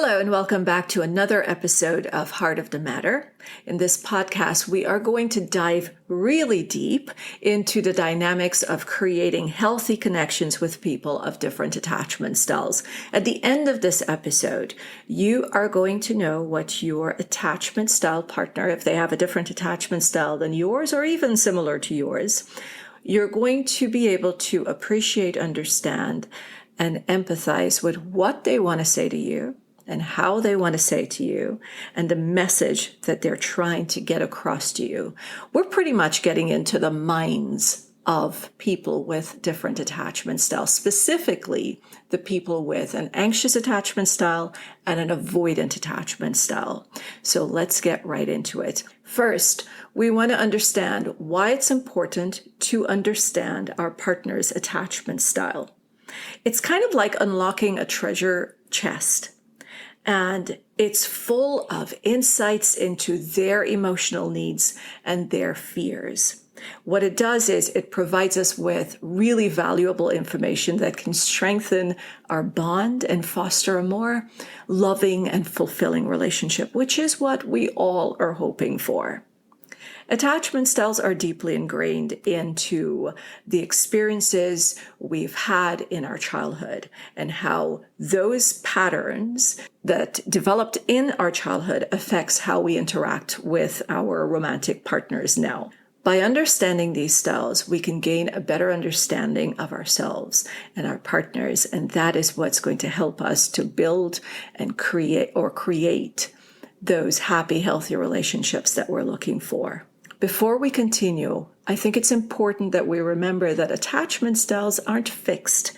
Hello and welcome back to another episode of Heart of the Matter. In this podcast, we are going to dive really deep into the dynamics of creating healthy connections with people of different attachment styles. At the end of this episode, you are going to know what your attachment style partner, if they have a different attachment style than yours or even similar to yours, you're going to be able to appreciate, understand, and empathize with what they want to say to you and how they want to say to you, and the message that they're trying to get across to you. We're pretty much getting into the minds of people with different attachment styles, specifically the people with an anxious attachment style and an avoidant attachment style. So let's get right into it. First, we want to understand why it's important to understand our partner's attachment style. It's kind of like unlocking a treasure chest. And it's full of insights into their emotional needs and their fears. What it does is it provides us with really valuable information that can strengthen our bond and foster a more loving and fulfilling relationship, which is what we all are hoping for. Attachment styles are deeply ingrained into the experiences we've had in our childhood and how those patterns that developed in our childhood affects how we interact with our romantic partners now. By understanding these styles, we can gain a better understanding of ourselves and our partners, and that is what's going to help us to build and create those happy, healthy relationships that we're looking for. Before we continue, I think it's important that we remember that attachment styles aren't fixed.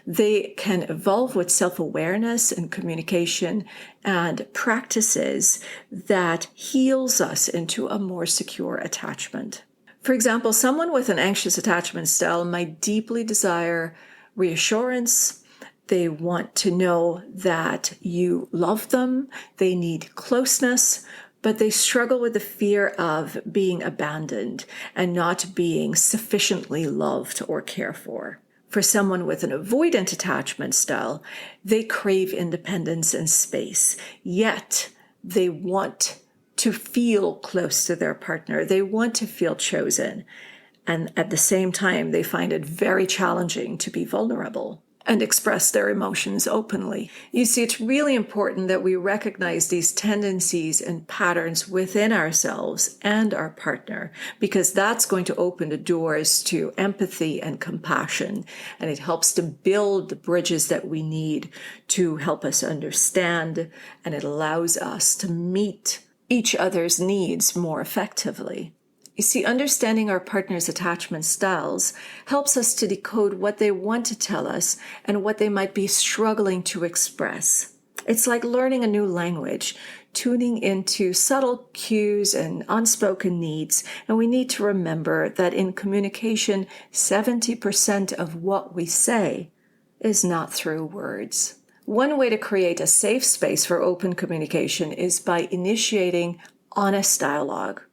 They can evolve with self-awareness and communication and practices that heals us into a more secure attachment. For example, someone with an anxious attachment style might deeply desire reassurance. They want to know that you love them. They need closeness. But they struggle with the fear of being abandoned and not being sufficiently loved or cared for. For someone with an avoidant attachment style, they crave independence and space, yet they want to feel close to their partner. They want to feel chosen. And at the same time, they find it very challenging to be vulnerable and express their emotions openly. You see, it's really important that we recognize these tendencies and patterns within ourselves and our partner, because that's going to open the doors to empathy and compassion, and it helps to build the bridges that we need to help us understand, and it allows us to meet each other's needs more effectively. You see, understanding our partner's attachment styles helps us to decode what they want to tell us and what they might be struggling to express. It's like learning a new language, tuning into subtle cues and unspoken needs. And we need to remember that in communication, 70% of what we say is not through words. One way to create a safe space for open communication is by initiating honest dialogue.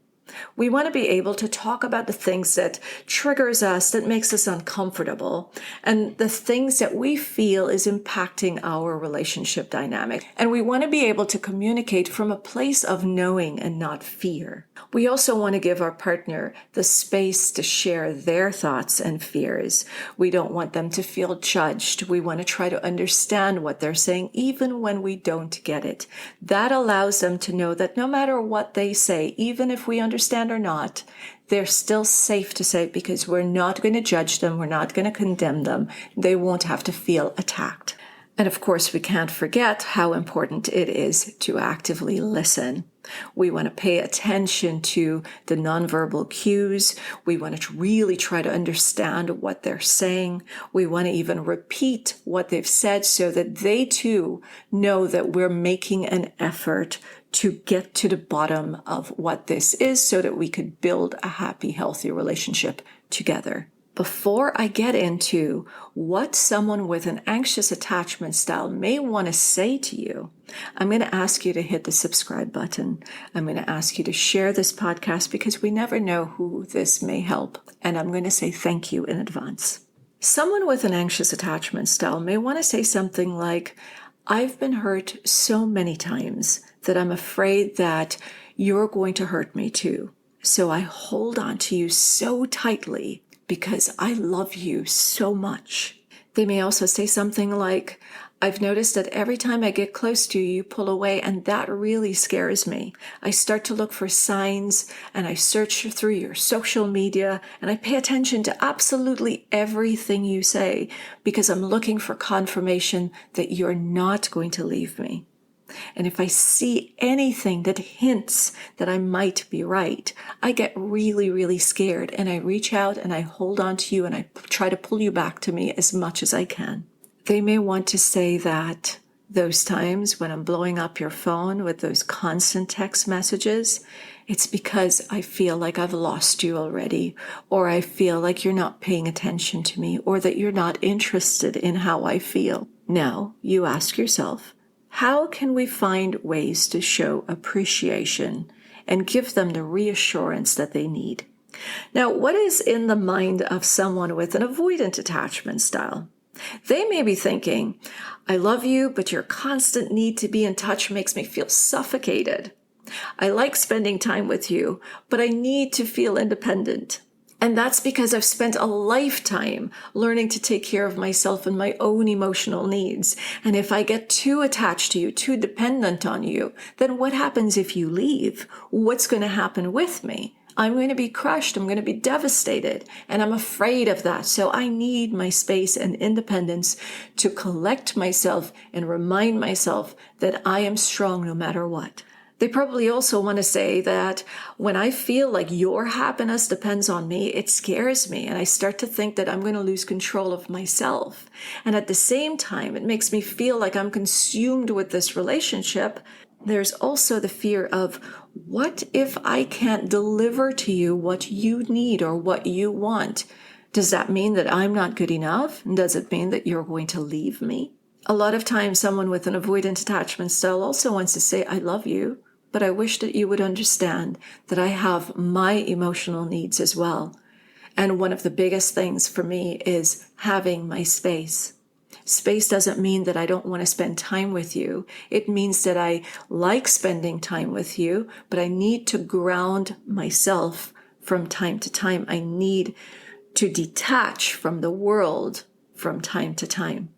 We want to be able to talk about the things that triggers us, that makes us uncomfortable, and the things that we feel is impacting our relationship dynamic. And we want to be able to communicate from a place of knowing and not fear. We also want to give our partner the space to share their thoughts and fears. We don't want them to feel judged. We want to try to understand what they're saying, even when we don't get it. That allows them to know that no matter what they say, even if we understand or not, they're still safe to say, because we're not going to judge them. We're not going to condemn them. They won't have to feel attacked. And of course, we can't forget how important it is to actively listen. We want to pay attention to the nonverbal cues. We want to really try to understand what they're saying. We want to even repeat what they've said so that they too know that we're making an effort to get to the bottom of what this is so that we could build a happy, healthy relationship together. Before I get into what someone with an anxious attachment style may want to say to you, I'm going to ask you to hit the subscribe button. I'm going to ask you to share this podcast because we never know who this may help. And I'm going to say thank you in advance. Someone with an anxious attachment style may want to say something like, I've been hurt so many times that I'm afraid that you're going to hurt me too. So I hold on to you so tightly because I love you so much. They may also say something like, I've noticed that every time I get close to you, you pull away, and that really scares me. I start to look for signs, and I search through your social media, and I pay attention to absolutely everything you say because I'm looking for confirmation that you're not going to leave me. And if I see anything that hints that I might be right, I get really, really scared, and I reach out and I hold on to you and I try to pull you back to me as much as I can. They may want to say that those times when I'm blowing up your phone with those constant text messages, it's because I feel like I've lost you already, or I feel like you're not paying attention to me, or that you're not interested in how I feel. Now, you ask yourself, how can we find ways to show appreciation and give them the reassurance that they need? Now, what is in the mind of someone with an avoidant attachment style? They may be thinking, I love you, but your constant need to be in touch makes me feel suffocated. I like spending time with you, but I need to feel independent. And that's because I've spent a lifetime learning to take care of myself and my own emotional needs. And if I get too attached to you, too dependent on you, then what happens if you leave? What's going to happen with me? I'm going to be crushed. I'm going to be devastated. And I'm afraid of that. So I need my space and independence to collect myself and remind myself that I am strong no matter what. They probably also want to say that when I feel like your happiness depends on me, it scares me, and I start to think that I'm going to lose control of myself. And at the same time, it makes me feel like I'm consumed with this relationship. There's also the fear of, what if I can't deliver to you what you need or what you want? Does that mean that I'm not good enough? Does it mean that you're going to leave me? A lot of times, someone with an avoidant attachment style also wants to say, I love you, but I wish that you would understand that I have my emotional needs as well. And one of the biggest things for me is having my space. Space doesn't mean that I don't want to spend time with you. It means that I like spending time with you, but I need to ground myself from time to time. I need to detach from the world from time to time.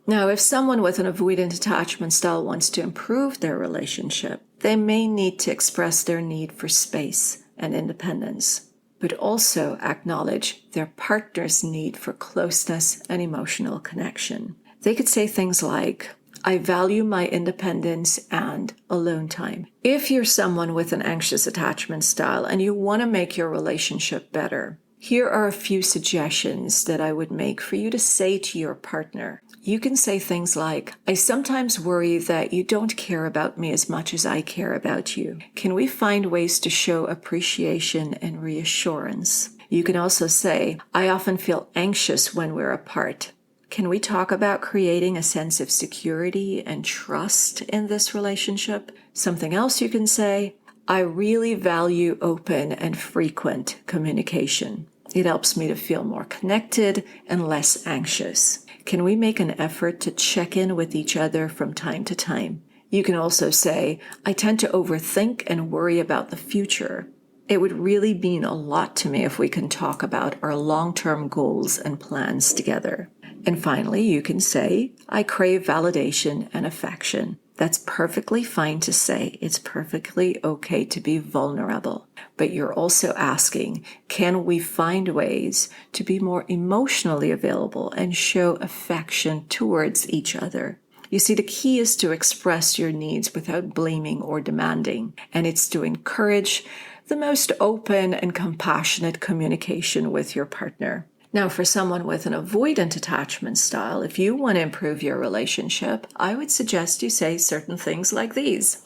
Now, if someone with an avoidant attachment style wants to improve their relationship, they may need to express their need for space and independence, but also acknowledge their partner's need for closeness and emotional connection. They could say things like, I value my independence and alone time. If you're someone with an anxious attachment style and you want to make your relationship better, here are a few suggestions that I would make for you to say to your partner. You can say things like, I sometimes worry that you don't care about me as much as I care about you. Can we find ways to show appreciation and reassurance? You can also say, I often feel anxious when we're apart. Can we talk about creating a sense of security and trust in this relationship? Something else you can say, I really value open and frequent communication. It helps me to feel more connected and less anxious. Can we make an effort to check in with each other from time to time? You can also say, I tend to overthink and worry about the future. It would really mean a lot to me if we can talk about our long-term goals and plans together. And finally, you can say, I crave validation and affection. That's perfectly fine to say. It's perfectly okay to be vulnerable. But you're also asking, can we find ways to be more emotionally available and show affection towards each other? You see, the key is to express your needs without blaming or demanding, and it's to encourage the most open and compassionate communication with your partner. Now, for someone with an avoidant attachment style, if you want to improve your relationship, I would suggest you say certain things like these.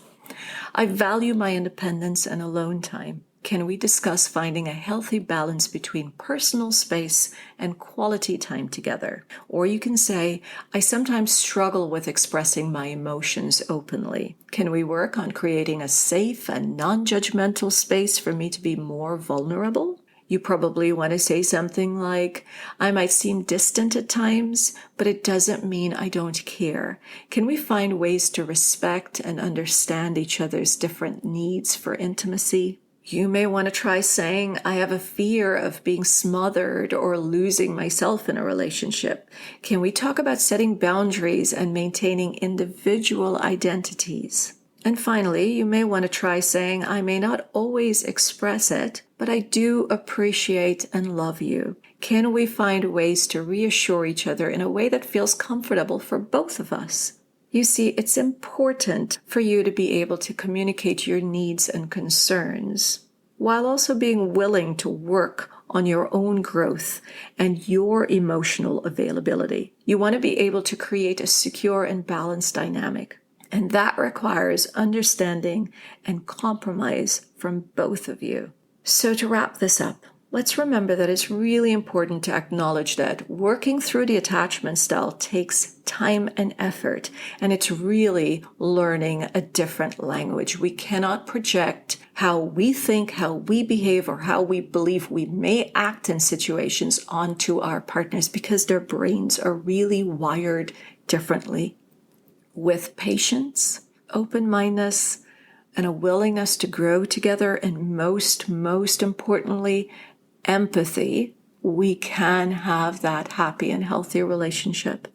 I value my independence and alone time. Can we discuss finding a healthy balance between personal space and quality time together? Or you can say, I sometimes struggle with expressing my emotions openly. Can we work on creating a safe and non-judgmental space for me to be more vulnerable? You probably want to say something like, I might seem distant at times, but it doesn't mean I don't care. Can we find ways to respect and understand each other's different needs for intimacy? You may want to try saying, I have a fear of being smothered or losing myself in a relationship. Can we talk about setting boundaries and maintaining individual identities? And finally, you may want to try saying, I may not always express it, but I do appreciate and love you. Can we find ways to reassure each other in a way that feels comfortable for both of us? You see, it's important for you to be able to communicate your needs and concerns while also being willing to work on your own growth and your emotional availability. You want to be able to create a secure and balanced dynamic. And that requires understanding and compromise from both of you. So to wrap this up, let's remember that it's really important to acknowledge that working through the attachment style takes time and effort, and it's really learning a different language. We cannot project how we think, how we behave, or how we believe we may act in situations onto our partners because their brains are really wired differently. With patience, open-mindedness, and a willingness to grow together, and most importantly, empathy, we can have that happy and healthy relationship.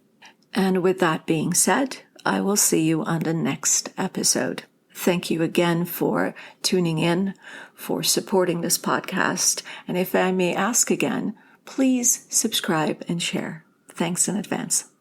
And with that being said, I will see you on the next episode. Thank you again for tuning in, for supporting this podcast. And if I may ask again, please subscribe and share. Thanks in advance.